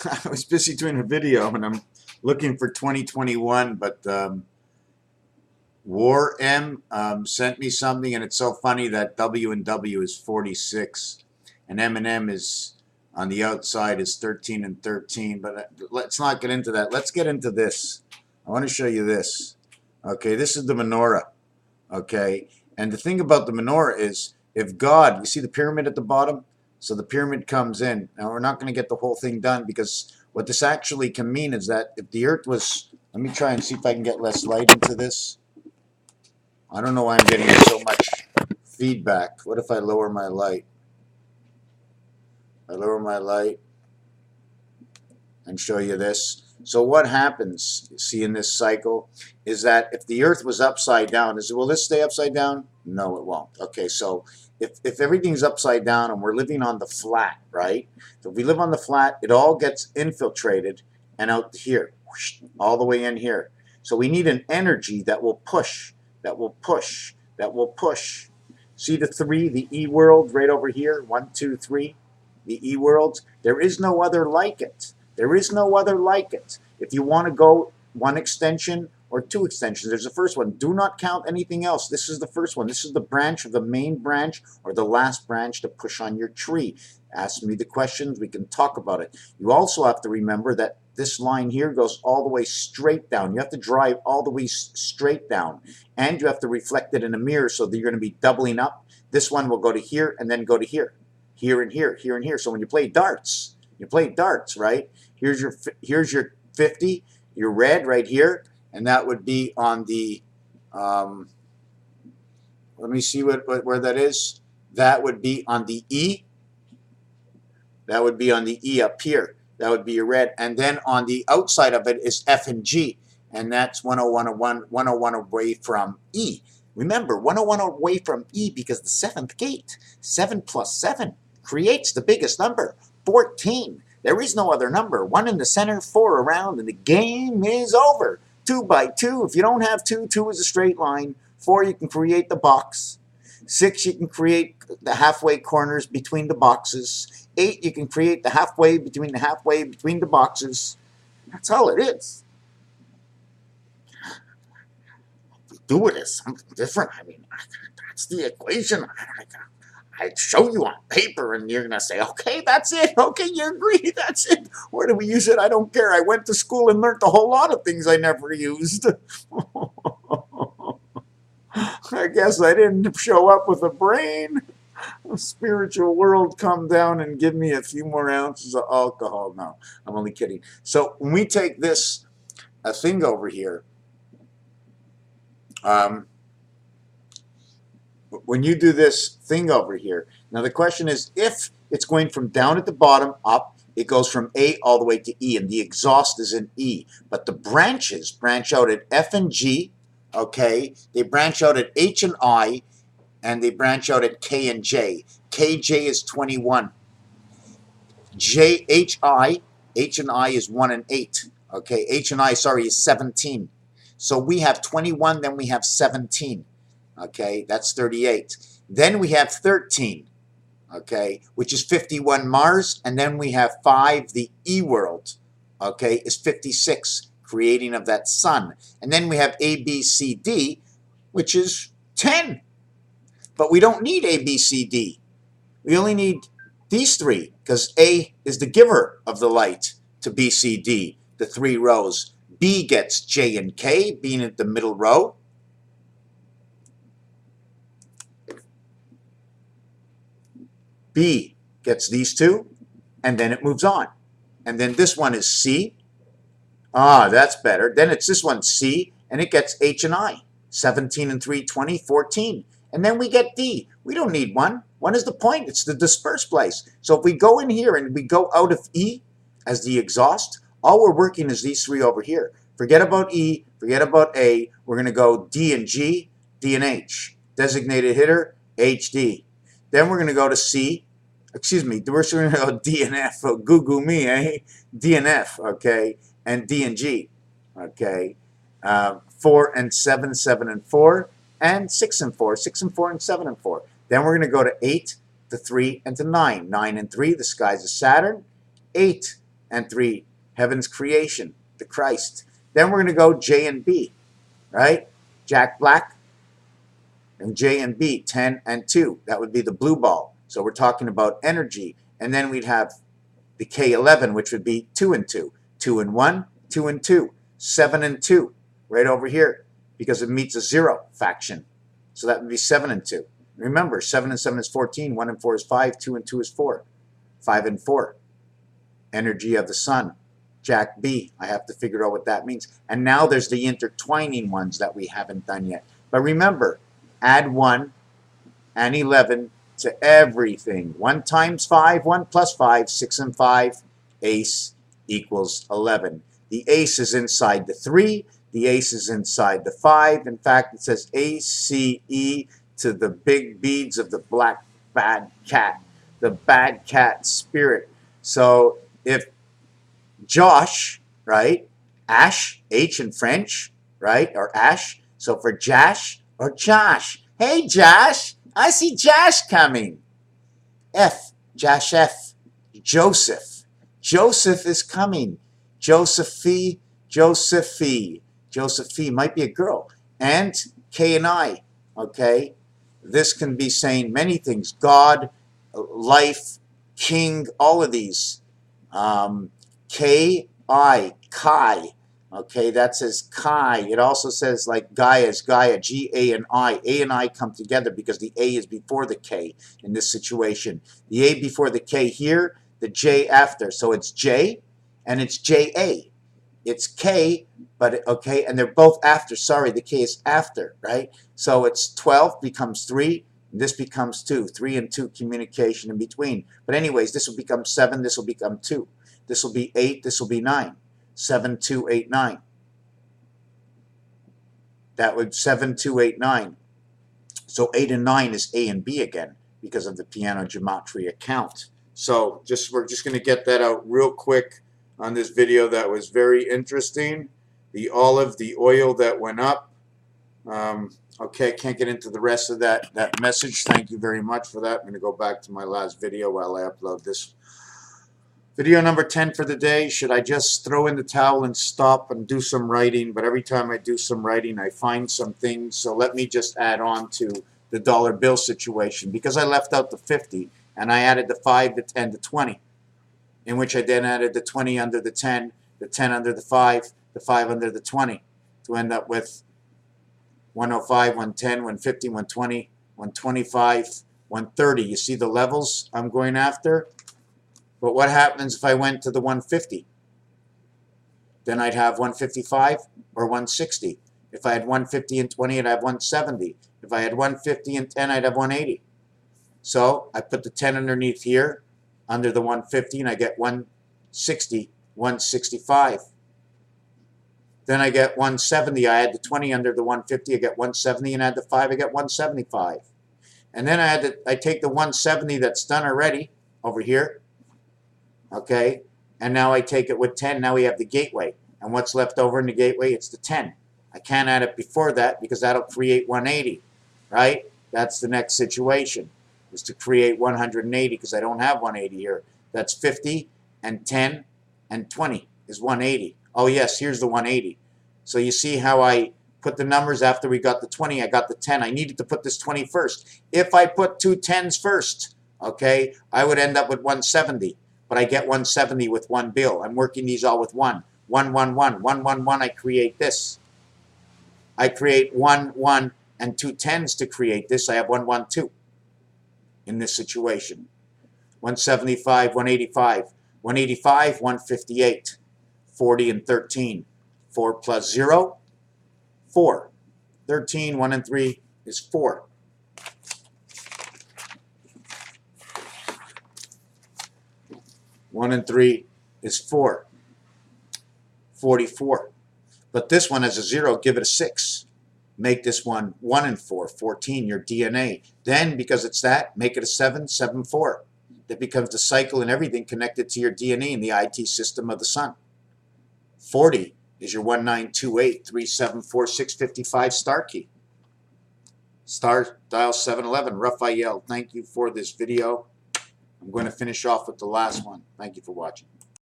I was busy doing a video and I'm looking for 2021, but War M sent me something, and it's so funny that W and W is 46, and M is on the outside is 13 and 13. But let's not get into that. Let's get into this. I want to show you this. Okay, this is the menorah. Okay, and the thing about the menorah is, if God, you see the pyramid at the bottom? So the pyramid comes in. Now we're not going to get the whole thing done, because what this actually can mean is that if the earth was, let me try and see if I can get less light into this. I don't know why I'm getting so much feedback. What if I lower my light? I lower my light and show you this. So what happens, you see, in this cycle is that if the earth was upside down, will this stay upside down? No, it won't. Okay, so if everything's upside down and we're living on the flat, right? So if we live on the flat, it all gets infiltrated and out here, whoosh, all the way in here. So we need an energy that will push, that will push, that will push. See the three, the E world right over here, 1, 2, 3, the E worlds. There is no other like it. There is no other like it. If you want to go one extension or two extensions, there's the first one. Do not count anything else. This is the first one. This is the branch, or the main branch, or the last branch to push on your tree. Ask me the questions. We can talk about it. You also have to remember that this line here goes all the way straight down. You have to drive all the way straight down. And you have to reflect it in a mirror, so that you're going to be doubling up. This one will go to here and then go to here. Here and here, here and here. So when you play darts, right? Here's your 50, your red right here, and that would be on the, let me see where that is. That would be on the E. That would be on the E up here. That would be your red. And then on the outside of it is F and G, and that's 101 away from E. Remember, 101 away from E, because the seventh gate, 7 plus 7, creates the biggest number, 14. There is no other number. 1 in the center, 4 around, and the game is over. 2 by 2. If you don't have 2, 2 is a straight line. 4, you can create the box. 6, you can create the halfway corners between the boxes. 8, you can create the halfway between the boxes. That's all it is. We do it as something different. I mean, that's the equation. I'd show you on paper, and you're going to say, okay, that's it. Okay, you agree, that's it. Where do we use it? I don't care. I went to school and learned a whole lot of things I never used. I guess I didn't show up with a brain. The spiritual world come down and give me a few more ounces of alcohol. No, I'm only kidding. So when we take this thing over here, when you do this thing over here, now the question is, if it's going from down at the bottom up, it goes from A all the way to E, and the exhaust is in E. But the branches branch out at F and G, okay? They branch out at H and I, and they branch out at K and J. KJ is 21. H and I is 1 and 8. Okay, H and I, sorry, is 17. So we have 21, then we have 17. Okay, that's 38. Then we have 13, okay, which is 51 Mars, and then we have 5, the E world, okay, is 56, creating of that sun. And then we have A, B, C, D, which is 10. But we don't need A, B, C, D. We only need these 3, because A is the giver of the light to B, C, D, the 3 rows. B gets J and K, being at the middle row. B gets these 2, and then it moves on. And then this one is C. Ah, that's better. Then it's this one, C, and it gets H and I. 17 and 3, 20, 14. And then we get D. We don't need 1. 1 is the point. It's the dispersed place. So if we go in here and we go out of E as the exhaust, all we're working is these 3 over here. Forget about E, forget about A. We're going to go D and G, D and H. Designated hitter, HD. Then we're going to go to C. Excuse me, we're going to go D and F. Oh, goo me, eh? D and F, okay? And D and G, okay? 4 and 7, 7 and 4, and 6 and 4, 6 and 4, and 7 and 4. Then we're going to go to 8, to 3, and to 9. 9 and 3, the skies of Saturn. 8 and 3, heaven's creation, the Christ. Then we're going to go J and B, right? Jack Black and J and B, 10 and 2. That would be the blue ball. So we're talking about energy. And then we'd have the K11, which would be 2 and 2. 2 and 1, 2 and 2. 7 and 2, right over here, because it meets a 0 faction. So that would be 7 and 2. Remember, 7 and 7 is 14, 1 and 4 is 5, 2 and 2 is 4. 5 and 4. Energy of the sun. Jack B. I have to figure out what that means. And now there's the intertwining ones that we haven't done yet. But remember, add 1 and 11 to everything. 1 times 5, 1 plus 5, 6 and 5, ace equals 11. The ace is inside the 3. The ace is inside the 5. In fact, it says ACE to the big beads of the black bad cat, the bad cat spirit. So if Josh, right, Ash, H in French, right, or Ash, so for Jash or Josh, hey Josh, I see Josh coming. F, Josh F, Joseph, Joseph is coming. Josephie, Josephie, Josephie might be a girl. And K and I, okay, this can be saying many things. God, life, king, all of these. K-I, Kai. Okay, that says Kai. It also says like Gaia is Gaia, G-A and I. A and I come together because the A is before the K in this situation. The A before the K here, the J after. So it's J and it's J-A. It's K, but okay, and they're both after. Sorry, the K is after, right? So it's 12 becomes 3. This becomes 2. 3 and 2 communication in between. But anyways, this will become 7. This will become 2. This will be 8. This will be 9. 7, 2, 8, 9. That would 7, 2, 8, 9. So 8 and 9 is A and B again because of the piano gematria count. So we're just going to get that out real quick on this video. That was very interesting. The olive, the oil that went up. Okay, can't get into the rest of that message. Thank you very much for that. I'm going to go back to my last video while I upload this. Video number 10 for the day. Should I just throw in the towel and stop and do some writing? But every time I do some writing, I find some things. So let me just add on to the dollar bill situation. Because I left out the 50 and I added the 5, the 10, the 20. In which I then added the 20 under the 10 under the 5 under the 20. To end up with 105, 110, 150, 120, 125, 130. You see the levels I'm going after? But what happens if I went to the 150? Then I'd have 155 or 160. If I had 150 and 20, I'd have 170. If I had 150 and 10, I'd have 180. So I put the 10 underneath here, under the 150, and I get 160, 165. Then I get 170. I add the 20 under the 150, I get 170, and add the 5, I get 175. And then I take the 170 that's done already over here. Okay, and now I take it with 10. Now we have the gateway. And what's left over in the gateway? It's the 10. I can't add it before that because that'll create 180, right? That's the next situation, is to create 180 because I don't have 180 here. That's 50 and 10 and 20 is 180. Oh, yes, here's the 180. So you see how I put the numbers after we got the 20. I got the 10. I needed to put this 20 first. If I put 2 10s first, okay, I would end up with 170. But I get 170 with one bill. I'm working these all with 1. 1, 1, 1. 1, 1, 1, I create this. I create 1, 1, and 2 10s to create this. I have 1, 1, 2 in this situation. 175, 185. 185, 158. 40 and 13. 4 plus 0, 4. 13, 1 and 3 is 4. 1 and 3 is 4. 44. But this one has a 0, give it a 6. Make this one 1 and 4, 14, your DNA. Then, because it's that, make it a 7, 7, 4. That becomes the cycle and everything connected to your DNA in the IT system of the sun. 40 is your 1928 374 655 star key. Star dial 711. Raphael, thank you for this video. I'm going to finish off with the last one. Thank you for watching.